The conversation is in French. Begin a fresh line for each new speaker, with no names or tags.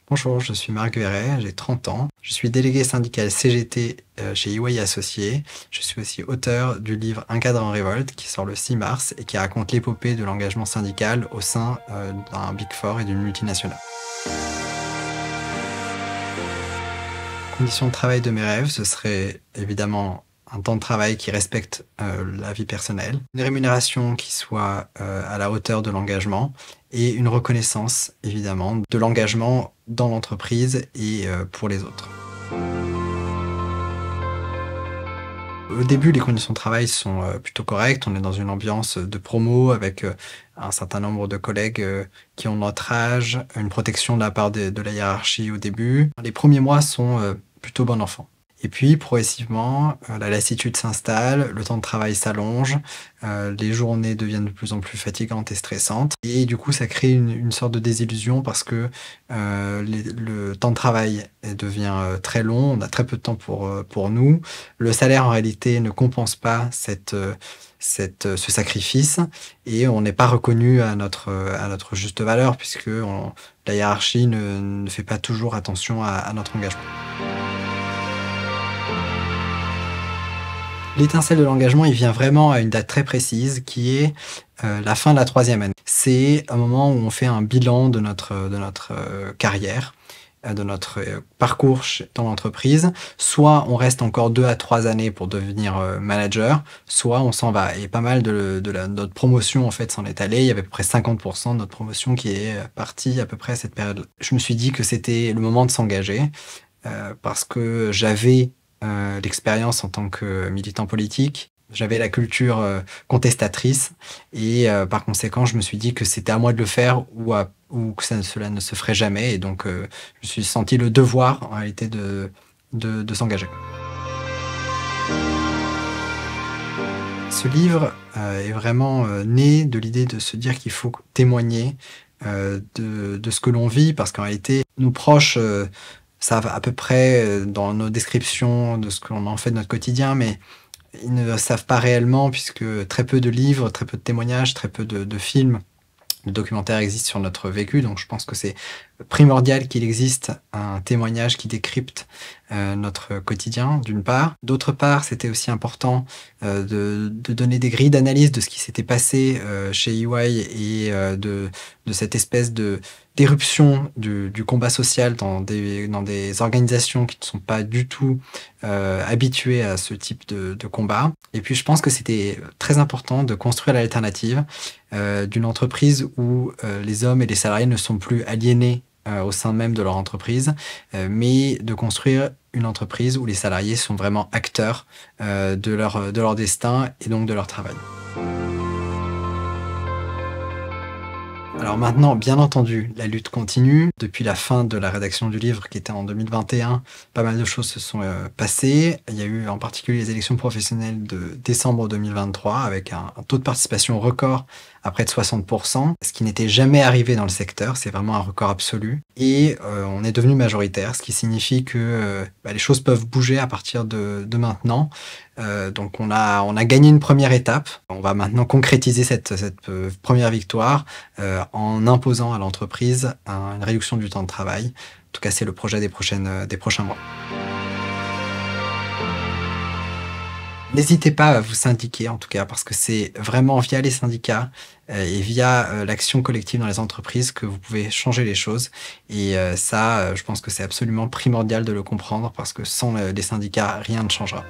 Bonjour, je suis Marc Verret, j'ai 30 ans. Je suis délégué syndical CGT chez EY Associés. Je suis aussi auteur du livre Un cadre en révolte qui sort le 6 mars et qui raconte l'épopée de l'engagement syndical au sein d'un Big Four et d'une multinationale. Conditions de travail de mes rêves, ce serait évidemment un temps de travail qui respecte la vie personnelle, une rémunération qui soit à la hauteur de l'engagement et une reconnaissance évidemment de l'engagement dans l'entreprise et pour les autres. Au début, les conditions de travail sont plutôt correctes. On est dans une ambiance de promo avec un certain nombre de collègues qui ont notre âge, une protection de la part de la hiérarchie au début. Les premiers mois sont plutôt bon enfant. Et puis, progressivement, la lassitude s'installe, le temps de travail s'allonge, les journées deviennent de plus en plus fatigantes et stressantes. Et du coup, ça crée une sorte de désillusion parce que le temps de travail devient très long, on a très peu de temps pour nous. Le salaire, en réalité, ne compense pas ce sacrifice et on n'est pas reconnu à notre juste valeur puisque la hiérarchie ne fait pas toujours attention à notre engagement. L'étincelle de l'engagement, il vient vraiment à une date très précise qui est la fin de la 3e année. C'est un moment où on fait un bilan de notre carrière, de notre parcours dans l'entreprise. Soit on reste encore 2 à 3 années pour devenir manager, soit on s'en va. Et pas mal notre promotion en fait s'en est allé. Il y avait à peu près 50% de notre promotion qui est partie à peu près à cette période-là. Je me suis dit que c'était le moment de s'engager parce que j'avais l'expérience en tant que militant politique. J'avais la culture contestatrice et par conséquent, je me suis dit que c'était à moi de le faire ou que cela ne se ferait jamais. Et donc, je me suis senti le devoir, en réalité, de s'engager. Ce livre est vraiment né de l'idée de se dire qu'il faut témoigner de ce que l'on vit, parce qu'en réalité, nos proches savent à peu près dans nos descriptions de ce que l'on en fait de notre quotidien, mais ils ne savent pas réellement puisque très peu de livres, très peu de témoignages, très peu de films, de documentaires existent sur notre vécu. Donc je pense que c'est primordial qu'il existe un témoignage qui décrypte notre quotidien, d'une part. D'autre part, c'était aussi important de donner des grilles d'analyse de ce qui s'était passé chez EY et de cette espèce d'éruption du combat social dans des organisations qui ne sont pas du tout habituées à ce type de combat. Et puis je pense que c'était très important de construire l'alternative d'une entreprise où les hommes et les salariés ne sont plus aliénés au sein même de leur entreprise, mais de construire une entreprise où les salariés sont vraiment acteurs de leur destin et donc de leur travail. Alors maintenant, bien entendu, la lutte continue. Depuis la fin de la rédaction du livre, qui était en 2021, pas mal de choses se sont passées. Il y a eu en particulier les élections professionnelles de décembre 2023, avec un taux de participation record à près de 60%, ce qui n'était jamais arrivé dans le secteur. C'est vraiment un record absolu. Et on est devenu majoritaire, ce qui signifie que les choses peuvent bouger à partir de maintenant. Donc on a gagné une première étape. On va maintenant concrétiser cette première victoire en imposant à l'entreprise une réduction du temps de travail. En tout cas, c'est le projet des prochains mois. N'hésitez pas à vous syndiquer, en tout cas, parce que c'est vraiment via les syndicats et via l'action collective dans les entreprises que vous pouvez changer les choses. Et ça, je pense que c'est absolument primordial de le comprendre, parce que sans les syndicats, rien ne changera.